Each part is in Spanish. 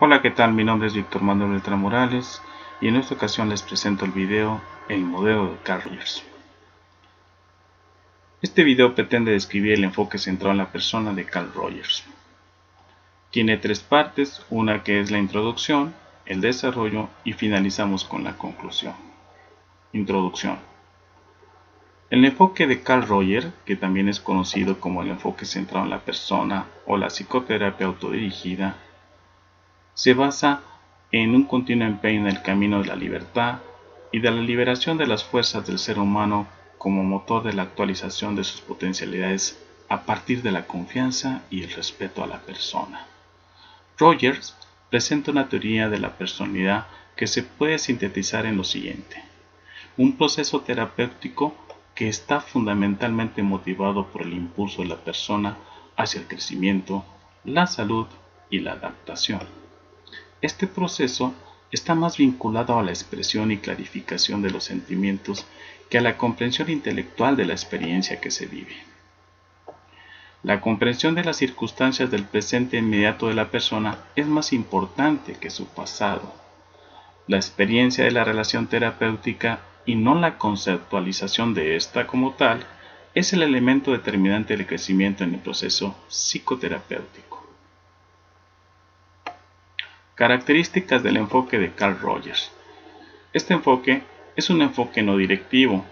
Hola, ¿qué tal? Mi nombre es Víctor Manuel Beltrán Morales y en esta ocasión les presento el video El modelo de Carl Rogers. Este video pretende describir el enfoque centrado en la persona de Carl Rogers. Tiene tres partes, una que es la introducción, el desarrollo y finalizamos con la conclusión. Introducción. El enfoque de Carl Rogers, que también es conocido como el enfoque centrado en la persona o la psicoterapia autodirigida, se basa en un continuo empeño en el camino de la libertad y de la liberación de las fuerzas del ser humano como motor de la actualización de sus potencialidades a partir de la confianza y el respeto a la persona. Rogers presenta una teoría de la personalidad que se puede sintetizar en lo siguiente: un proceso terapéutico que está fundamentalmente motivado por el impulso de la persona hacia el crecimiento, la salud y la adaptación. Este proceso está más vinculado a la expresión y clarificación de los sentimientos que a la comprensión intelectual de la experiencia que se vive. La comprensión de las circunstancias del presente inmediato de la persona es más importante que su pasado. La experiencia de la relación terapéutica y no la conceptualización de esta como tal es el elemento determinante del crecimiento en el proceso psicoterapéutico. Características del enfoque de Carl Rogers. Este enfoque es un enfoque no directivo,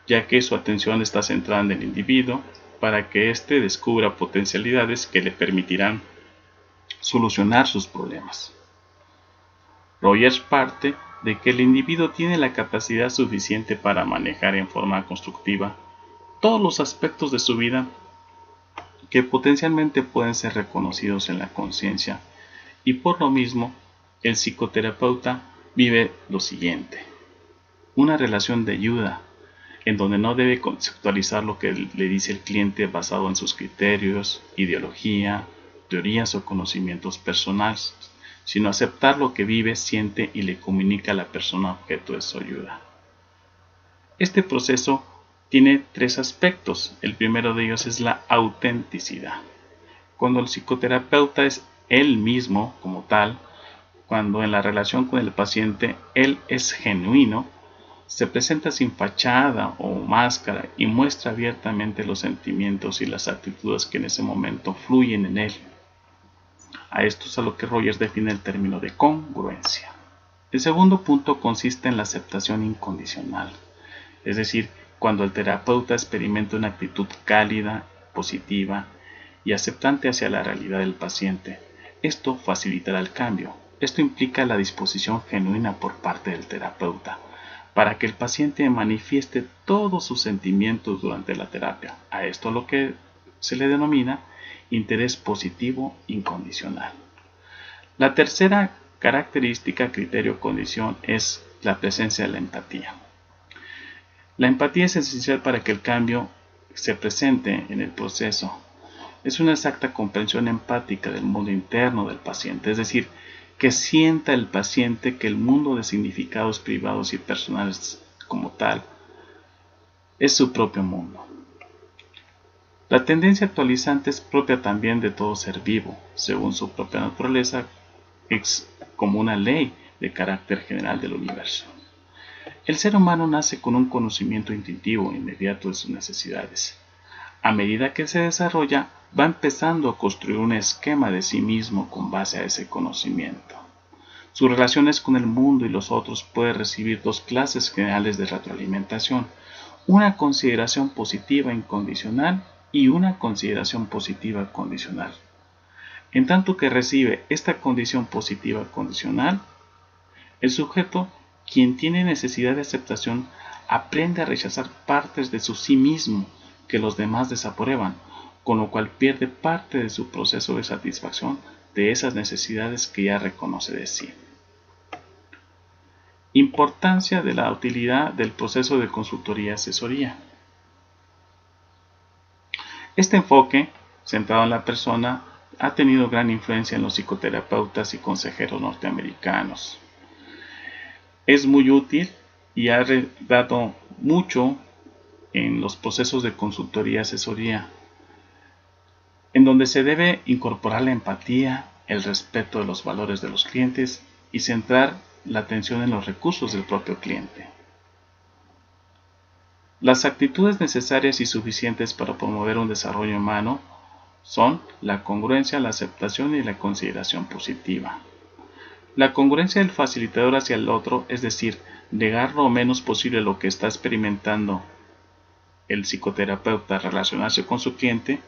ya que su atención está centrada en el individuo para que éste descubra potencialidades que le permitirán solucionar sus problemas. Rogers parte de que el individuo tiene la capacidad suficiente para manejar en forma constructiva todos los aspectos de su vida que potencialmente pueden ser reconocidos en la conciencia, y por lo mismo el psicoterapeuta vive lo siguiente: una relación de ayuda en donde no debe conceptualizar lo que le dice el cliente basado en sus criterios, ideología, teorías o conocimientos personales, sino aceptar lo que vive, siente y le comunica a la persona objeto de su ayuda. Este proceso tiene tres aspectos. El primero de ellos es la autenticidad. Cuando el psicoterapeuta es él mismo como tal, cuando en la relación con el paciente él es genuino, se presenta sin fachada o máscara y muestra abiertamente los sentimientos y las actitudes que en ese momento fluyen en él. A esto es a lo que Rogers define el término de congruencia. El segundo punto consiste en la aceptación incondicional, es decir, cuando el terapeuta experimenta una actitud cálida, positiva y aceptante hacia la realidad del paciente. Esto facilitará el cambio. Esto implica la disposición genuina por parte del terapeuta para que el paciente manifieste todos sus sentimientos durante la terapia. A esto lo que se le denomina interés positivo incondicional. La tercera característica, criterio, condición es la presencia de la empatía. La empatía es esencial para que el cambio se presente en el proceso. Es una exacta comprensión empática del mundo interno del paciente, es decir, que sienta el paciente que el mundo de significados privados y personales como tal es su propio mundo. La tendencia actualizante es propia también de todo ser vivo, según su propia naturaleza, es como una ley de carácter general del universo. El ser humano nace con un conocimiento instintivo inmediato de sus necesidades. A medida que se desarrolla, va empezando a construir un esquema de sí mismo con base a ese conocimiento. Sus relaciones con el mundo y los otros pueden recibir dos clases generales de retroalimentación: una consideración positiva incondicional y una consideración positiva condicional. En tanto que recibe esta condición positiva condicional, el sujeto, quien tiene necesidad de aceptación, aprende a rechazar partes de su sí mismo que los demás desaprueban, con lo cual pierde parte de su proceso de satisfacción de esas necesidades que ya reconoce de sí. Importancia de la utilidad del proceso de consultoría-asesoría. Este enfoque, centrado en la persona, ha tenido gran influencia en los psicoterapeutas y consejeros norteamericanos. Es muy útil y ha dado mucho en los procesos de consultoría-asesoría, en donde se debe incorporar la empatía, el respeto de los valores de los clientes y centrar la atención en los recursos del propio cliente. Las actitudes necesarias y suficientes para promover un desarrollo humano son la congruencia, la aceptación y la consideración positiva. La congruencia del facilitador hacia el otro, es decir, negar lo menos posible lo que está experimentando el psicoterapeuta al relacionarse con su cliente,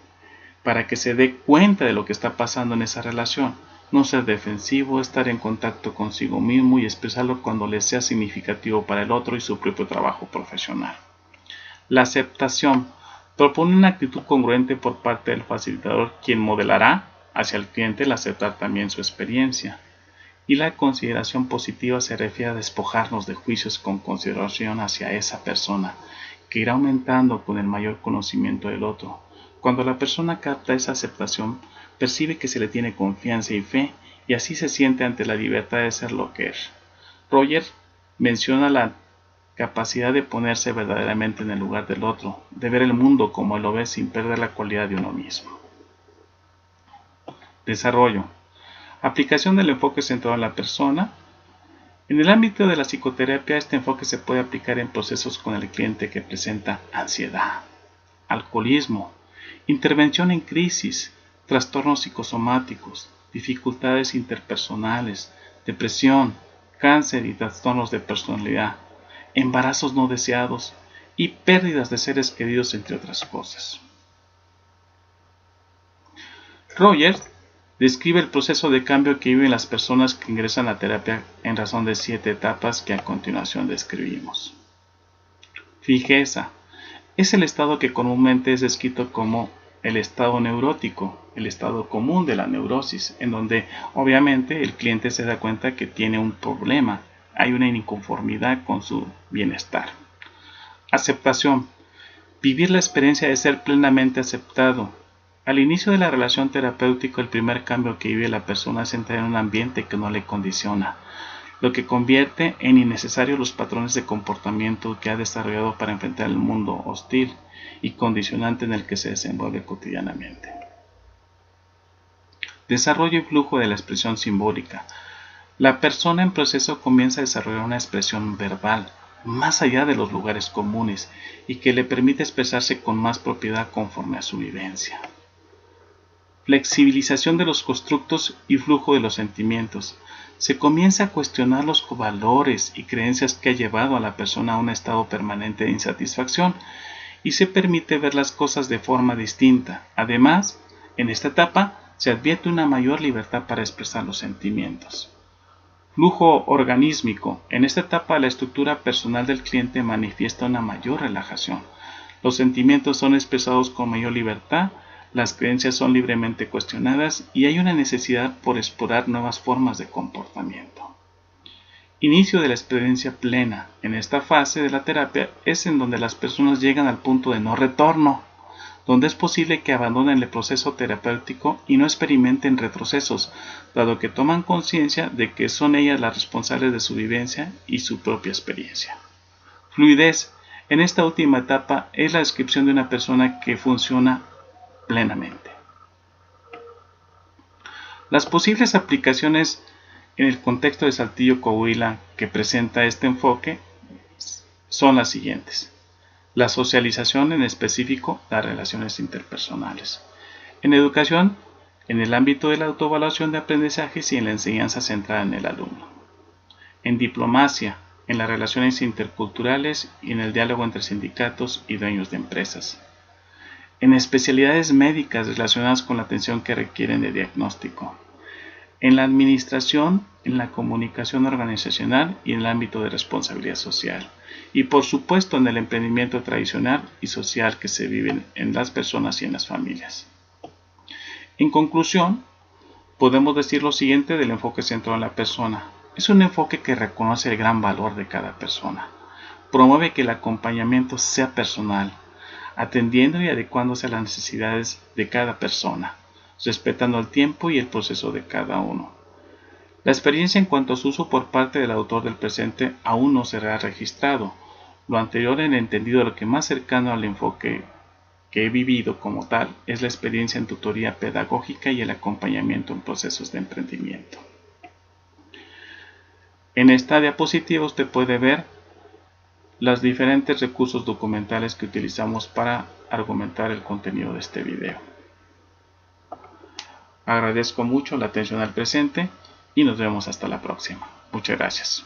para que se dé cuenta de lo que está pasando en esa relación. No ser defensivo, estar en contacto consigo mismo y expresarlo cuando le sea significativo para el otro y su propio trabajo profesional. La aceptación propone una actitud congruente por parte del facilitador, quien modelará hacia el cliente el aceptar también su experiencia. Y la consideración positiva se refiere a despojarnos de juicios con consideración hacia esa persona, que irá aumentando con el mayor conocimiento del otro. Cuando la persona capta esa aceptación, percibe que se le tiene confianza y fe, y así se siente ante la libertad de ser lo que es. Roger menciona la capacidad de ponerse verdaderamente en el lugar del otro, de ver el mundo como él lo ve sin perder la cualidad de uno mismo. Desarrollo. Aplicación del enfoque centrado en la persona. En el ámbito de la psicoterapia, este enfoque se puede aplicar en procesos con el cliente que presenta ansiedad, alcoholismo, intervención en crisis, trastornos psicosomáticos, dificultades interpersonales, depresión, cáncer y trastornos de personalidad, embarazos no deseados y pérdidas de seres queridos, entre otras cosas. Roger describe el proceso de cambio que viven las personas que ingresan a terapia en razón de 7 etapas que a continuación describimos. Fijeza. Es el estado que comúnmente es descrito como el estado neurótico, el estado común de la neurosis, en donde obviamente el cliente se da cuenta que tiene un problema, hay una inconformidad con su bienestar. Aceptación. Vivir la experiencia de ser plenamente aceptado. Al inicio de la relación terapéutica, el primer cambio que vive la persona es entrar en un ambiente que no le condiciona, lo que convierte en innecesarios los patrones de comportamiento que ha desarrollado para enfrentar el mundo hostil y condicionante en el que se desenvuelve cotidianamente. Desarrollo y flujo de la expresión simbólica. La persona en proceso comienza a desarrollar una expresión verbal, más allá de los lugares comunes, y que le permite expresarse con más propiedad conforme a su vivencia. Flexibilización de los constructos y flujo de los sentimientos. Se comienza a cuestionar los valores y creencias que ha llevado a la persona a un estado permanente de insatisfacción y se permite ver las cosas de forma distinta. Además, en esta etapa se advierte una mayor libertad para expresar los sentimientos. Flujo organísmico. En esta etapa la estructura personal del cliente manifiesta una mayor relajación. Los sentimientos son expresados con mayor libertad, las creencias son libremente cuestionadas y hay una necesidad por explorar nuevas formas de comportamiento. Inicio de la experiencia plena. En esta fase de la terapia es en donde las personas llegan al punto de no retorno, donde es posible que abandonen el proceso terapéutico y no experimenten retrocesos, dado que toman conciencia de que son ellas las responsables de su vivencia y su propia experiencia. Fluidez. En esta última etapa es la descripción de una persona que funciona plenamente. Las posibles aplicaciones en el contexto de Saltillo Coahuila que presenta este enfoque son las siguientes. La socialización, en específico las relaciones interpersonales. En educación, en el ámbito de la autoevaluación de aprendizajes y en la enseñanza centrada en el alumno. En diplomacia, en las relaciones interculturales y en el diálogo entre sindicatos y dueños de empresas. En especialidades médicas relacionadas con la atención que requieren de diagnóstico. En la administración, en la comunicación organizacional y en el ámbito de responsabilidad social. Y por supuesto en el emprendimiento tradicional y social que se vive en las personas y en las familias. En conclusión, podemos decir lo siguiente del enfoque centrado en la persona. Es un enfoque que reconoce el gran valor de cada persona. Promueve que el acompañamiento sea personal, atendiendo y adecuándose a las necesidades de cada persona, respetando el tiempo y el proceso de cada uno. La experiencia en cuanto a su uso por parte del autor del presente aún no será registrado. Lo anterior en el entendido lo que más cercano al enfoque que he vivido como tal es la experiencia en tutoría pedagógica y el acompañamiento en procesos de emprendimiento. En esta diapositiva usted puede ver los diferentes recursos documentales que utilizamos para argumentar el contenido de este video. Agradezco mucho la atención al presente y nos vemos hasta la próxima. Muchas gracias.